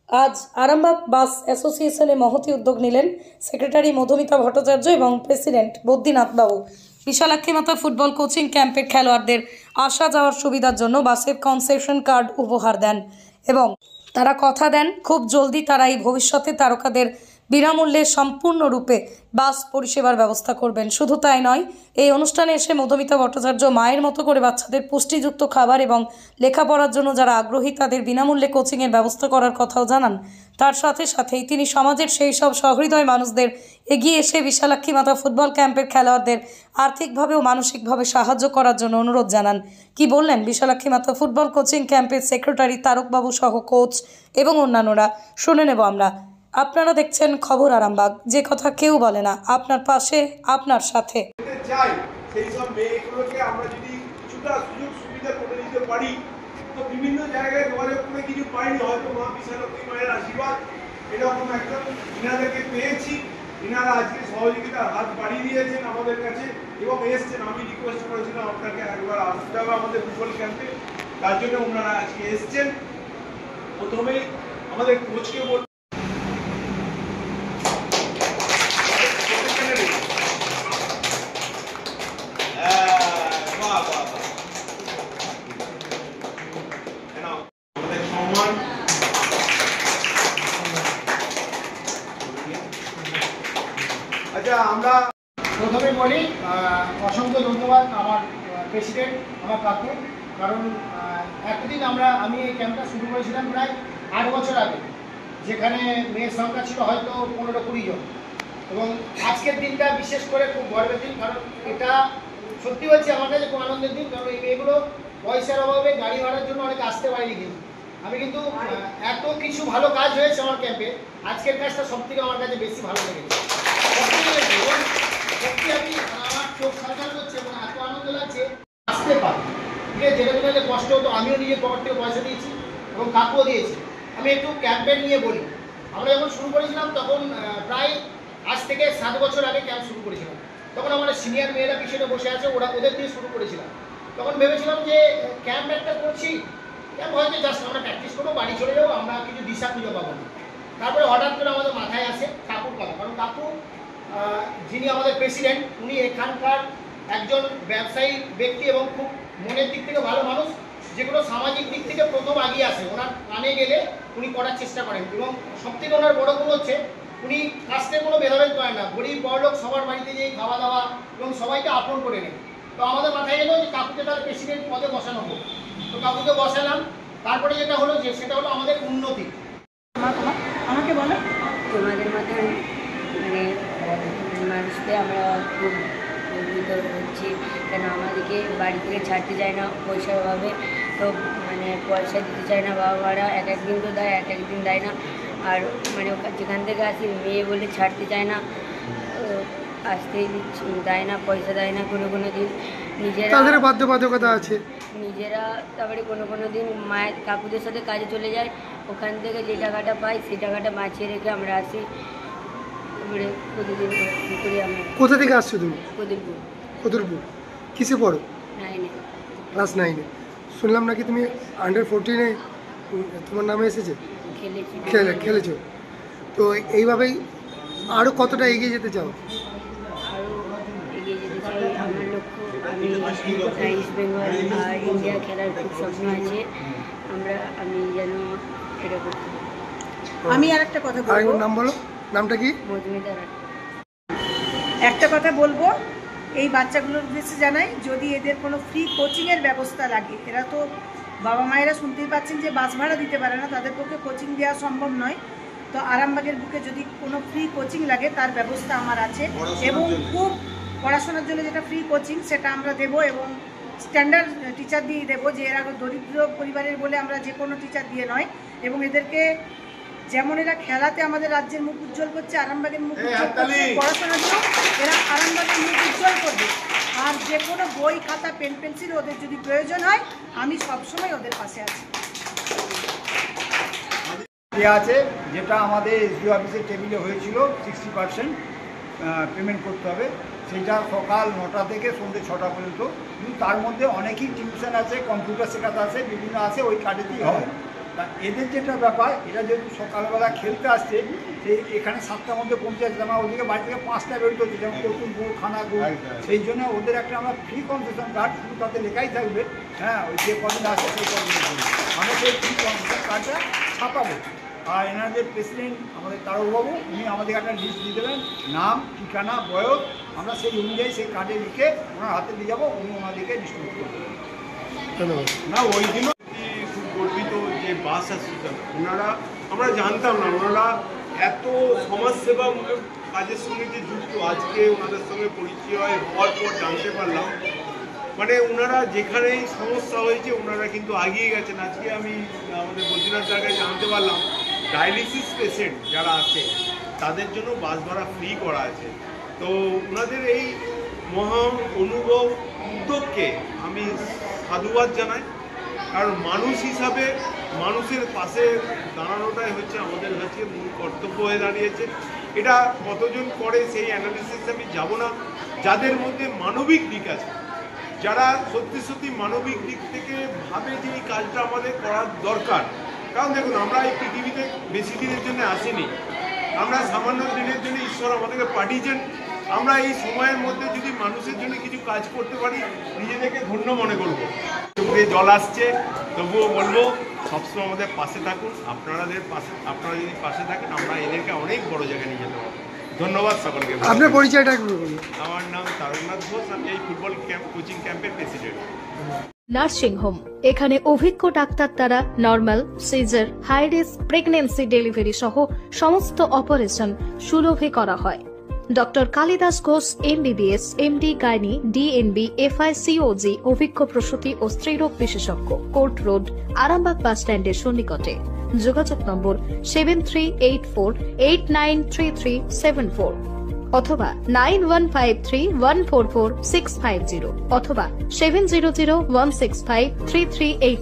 আজ আরামবাগ বাস অ্যাসোসিয়েশনে মহতী উদ্যোগ নিলেন সেক্রেটারি মধুমিতা ভট্টাচার্য এবং প্রেসিডেন্ট বদ্রীনাথ বাবু। বিশালাক্ষী মাতা ফুটবল কোচিং ক্যাম্পের খেলোয়াড়দের আসা যাওয়ার সুবিধার জন্য বাসের কনসেশন কার্ড উপহার দেন এবং তারা কথা দেন খুব জলদি তারা এই ভবিষ্যতে তারকাদের বিনামূল্যে সম্পূর্ণরূপে বাস পরিষেবার ব্যবস্থা করবেন। শুধু তাই নয়, এই অনুষ্ঠানে এসে মধুমিতা ভট্টাচার্য মায়ের মতো করে বাচ্চাদের পুষ্টিযুক্ত খাবার এবং লেখাপড়ার জন্য যারা আগ্রহী তাদের বিনামূল্যে কোচিংয়ের ব্যবস্থা করার কথাও জানান। তার সাথে সাথেই তিনি সমাজের সেই সব সহৃদয় মানুষদের এগিয়ে এসে বিশালাক্ষী মাতা ফুটবল ক্যাম্পের খেলোয়াড়দের আর্থিকভাবে ও মানসিকভাবে সাহায্য করার জন্য অনুরোধ জানান। কি বললেন বিশালাক্ষী মাতা ফুটবল কোচিং ক্যাম্পের সেক্রেটারি তারকবাবু সহ কোচ এবং অন্যান্যরা, শুনে নেব আমরা। আপনারা দেখছেন খবর আরামবাগ, যে কথা কেউ বলে না, আপনার পাশে, আপনার সাথে। চাই সেই সব মেয়েগুলোকে আমরা যদি কিছুটা সুযোগ সুবিধা করে দিতে পারি, তো বিভিন্ন জায়গায় যোগাযোগ করে কিছু পাইনি, হয়তো মা বিশালাক্ষী মায়ের আশীর্বাদ এরকম একটা ইনাদেরকে পেয়েছি। ইনারা আজকে সহযোগিতার হাত বাড়িয়ে দিয়েছেন আমাদের কাছে এবং এসছেন। আমি রিকোয়েস্ট করেছিলাম আপনাকে একবার আসতে হবে আমাদের ফুটবল ক্যাম্পে, তার জন্য ওনারা আজকে এসছেন। প্রথমেই আমাদের কোচকে বল আচ্ছা, আমরা প্রথমে বলি অসংখ্য ধন্যবাদ আমার প্রেসিডেন্ট, আমার কাকু। কারণ এতদিন আমি এই ক্যাম্পটা শুরু করেছিলাম প্রায় 8 বছর আগে, যেখানে মেয়ের সংখ্যা ছিল হয়তো 15-20 জন। এবং আজকের দিনটা বিশেষ করে খুব গর্বের দিন, কারণ এটা সত্যি হচ্ছে আমার কাছে খুব আনন্দের দিন। কারণ এই মেয়েগুলো পয়সার অভাবে গাড়ি ভাড়ার জন্য অনেকে আসতে পারেনি, কিন্তু আমি কিন্তু এত কিছু ভালো কাজ হয়েছে আমার ক্যাম্পে, আজকের কাজটা সবথেকে আমার কাছে বেশি ভালো লেগেছে। সত্যি আমি আমার চোখ সাজানো হচ্ছে এবং এত আনন্দ লাগছে আসতে পারি। ঠিক আছে, যেটা তোমাদের কষ্ট হতো আমিও নিজের পকেট থেকে পয়সা দিয়েছি এবং কাকুও দিয়েছি। আমি একটু ক্যাম্পের নিয়ে বলি। আমরা যখন শুরু করেছিলাম তখন প্রায় আজ থেকে 7 বছর আগে ক্যাম্প শুরু করেছিলাম। তখন আমাদের সিনিয়র মেয়েরা পিছনে বসে আছে, ওদের দিয়ে শুরু করেছিলাম। তখন ভেবেছিলাম যে ক্যাম্প একটা করছি, ক্যাম্প হয়তো জাস্ট আমরা প্র্যাকটিস করবো, বাড়ি চলে যাবো, আমরা কিছু দিশা খুঁজে পাবো না। তারপরে হঠাৎ করে আমাদের মাথায় আসে কাকুর কথা। কারণ কাকু যিনি আমাদের প্রেসিডেন্ট, উনি এখানকার একজন ব্যবসায়ী ব্যক্তি এবং খুব মনের দিক থেকে ভালো মানুষ, যেগুলো সামাজিক দিক থেকে প্রথম আগিয়ে আসে। ওনার কানে গেলে উনি করার চেষ্টা করেন এবং সবথেকে ওনার বড় গুণ হচ্ছে উনি কাস্তে কোনো ভেদাভেদ করেন না। গরিব বড়লোক সবার বাড়িতে যেয়ে খাওয়া দাওয়া এবং সবাইকে আপন করে নেন। তো আমাদের মাথায় এলো যে কাকুকে তার প্রেসিডেন্ট পদে বসানো হোক। তো কাকুকে বসালাম। তারপরে যেটা হলো যে সেটা হলো আমাদের উন্নতি। আমাকে বলো, তোমাদের মতন মানে মানুষকে আমরা খুব গর্বিত হচ্ছি, কেন আমাদেরকে বাড়ি থেকে ছাড়তে চায় না পয়সার অভাবে। তো মানে পয়সা দিতে চায় না বাবা মারা, এক একদিন তো দেয়, এক একদিন দেয় না। আর মানে যেখান থেকে আসি মেয়ে বলে ছাড়তে চায় না, আসতেই দেয় না, পয়সা দেয় না। কোনো দিন নিজেরা তাদের বাধ্যবাধকতা আছে, নিজেরা তারপরে কোনো দিন মায়ের কাকুদের সাথে কাজে চলে যায়, ওখান থেকে যে টাকাটা পাই সেই টাকাটা বাঁচিয়ে রেখে আমরা আসি। প্রতিদিন করি আমরা। কোথা থেকে আসছো তুমি? কদুরপুর। কদুরপুর কিসে পড়ো? 9-এ, ক্লাস 9-এ। শুনলাম নাকি তুমি আন্ডার-14-এ তোমার নামে এসেছে? খেলেছো। তো এইভাবেই আরও কতটা এগিয়ে যেতে চাও? আরও এগিয়ে যেতে চাই। আমার লক্ষ্য, আমি ইস্ট বেঙ্গল আর ইন্ডিয়া খেলার খুব স্বপ্ন আছে। আমি যেন এটা করতে। আমি আর একটা কথা বলবো। নাম বলো, নামটা কি? মধুমিতা। একটা কথা বলবো, এই বাচ্চাগুলোর উদ্দেশ্যে জানাই, যদি এদের কোনো ফ্রি কোচিংয়ের ব্যবস্থা লাগে, এরা তো বাবা মায়েরা শুনতেই পাচ্ছেন যে বাস ভাড়া দিতে পারে না, তাদের পক্ষে কোচিং দেওয়া সম্ভব নয়। তো আরামবাগের বুকে যদি কোনো ফ্রি কোচিং লাগে তার ব্যবস্থা আমার আছে এবং খুব পড়াশোনার জন্য যেটা ফ্রি কোচিং সেটা আমরা দেবো এবং স্ট্যান্ডার্ড টিচার দিয়ে দেবো, যে এরা দরিদ্র পরিবারের বলে আমরা যে কোনো টিচার দিয়ে নয়। এবং এদেরকে যেমন এরা খেলাতে আমাদের রাজ্যের মুখ উজ্জ্বল করছে, আরামবাগের মুখ উজ্জ্বল করছে, পড়াশোনার জন্য এরা আরামবাগের মুখ উজ্জ্বল করবে। আর যে কোনো বই খাতা পেন পেন্সিল ওদের যদি প্রয়োজন হয়, আমি সবসময় ওদের পাশে আছি। আছে যেটা আমাদের এসডিও অফিসের টেবিলে হয়েছিল 60% পেমেন্ট করতে হবে, সেটা সকাল 9টা থেকে সন্ধ্যে 6টা পর্যন্ত। কিন্তু তার মধ্যে অনেকই টিউশন আছে, কম্পিউটার শেখাতে আছে, বিভিন্ন আছে, ওই কার্ডেতেই হয়। তা এদের যেটা ব্যাপার, এরা যেহেতু সকালবেলা খেলতে আসছে, সেই এখানে 7টার মধ্যে পৌঁছে আসছে, আমার ওদিকে বাড়ি থেকে 5টা বেরোতে হচ্ছে, যেমন কচুর গুড়, খানা গুড়। সেই জন্য ওদের একটা আমরা ফ্রি কনসেশন কার্ড, শুধু তাতে লেখাই থাকবে, হ্যাঁ, ওই যে কদিন আসছে সেই কদিন আমরা সেই ফ্রি কনসেশন কার্ডটা ছাপাবো। আর এনাদের প্রেসিডেন্ট আমাদের তারকবাবু, উনি আমাদের একটা লিস্ট দিয়ে দেবেন, নাম, ঠিকানা, বয়স, আমরা সেই অনুযায়ী সেই কার্ডে লিখে ওনার হাতে দিয়ে যাবো, উনি ওনাদেরকে ডিস্ট্রিবিউট করবেন। না, ওই দিনও খুব গর্বিত যে বাস অ্যাসোসিয়েশন, ওনারা আমরা জানতাম না ওনারা এত সমাজসেবামূলক কাজের সঙ্গে যে যুক্ত। আজকে ওনাদের সঙ্গে পরিচয় হওয়ার পর জানতে পারলাম, মানে ওনারা যেখানেই সমস্যা হয়েছে ওনারা কিন্তু এগিয়ে গেছেন। আজকে আমি আমাদের বদ্রীনাথ জায়গায় জানতে পারলাম ডায়ালিসিস পেশেন্ট যারা আছে তাদের জন্য বাস ভাড়া ফ্রি করা আছে। তো ওনাদের এই মহা অনুভব উদ্যোগকে আমি সাধুবাদ জানাই, কারণ মানুষ হিসাবে মানুষের পাশে দাঁড়ানোটাই হচ্ছে আমাদের কাছে মূল কর্তব্য হয়ে দাঁড়িয়েছে। এটা কতজন করে সেই অ্যানালিসিস আমি যাব না। যাদের মধ্যে মানবিক দিক আছে, যারা সত্যি সত্যি মানবিক দিক থেকে ভাবে যে এই কাজটা আমাদের করার দরকার। কারণ দেখুন, আমরা এই পৃথিবীতে বেশি দিনের জন্য আসিনি, আমরা সামান্য দিনের জন্য ঈশ্বর আমাদেরকে পাঠিয়েছেন। আমরা এই সময়ের মধ্যে যদি মানুষের জন্য কিছু কাজ করতে পারি, নিজেদেরকে ধন্য মনে করবো। চোখে জল আসছে, তবুও বলবো সবসময় আমাদের পাশে থাকুন। আপনারা যদি পাশে থাকেন, আমরা এদেরকে অনেক বড় জায়গায় নিয়ে যেতে পারবো। ধন্যবাদ সকলকে। আপনার পরিচয়টা একটু বলুন। আমার নাম তারকনাথ ঘোষ, আমি এই ফুটবল কোচিং ক্যাম্পের প্রেসিডেন্ট। নার্সিং হোম, এখানে অভিজ্ঞ ডাক্তার দ্বারা normal, caesar, high risk pregnancy, delivery সহ সমস্ত অপারেশন সুলভে করা হয়। Doctor Kalidas Ghosh MBBS, MD gynae, DNB, FICOG, অভিজ্ঞ প্রসূতি ও স্ত্রীরোগ বিশেষজ্ঞ, কোর্ট রোড, আরামবাগ বাস স্ট্যান্ডের সন্নিকটে। যোগাযোগ নম্বর 7384893374 অথবা 9153144650 অথবা 7001653388।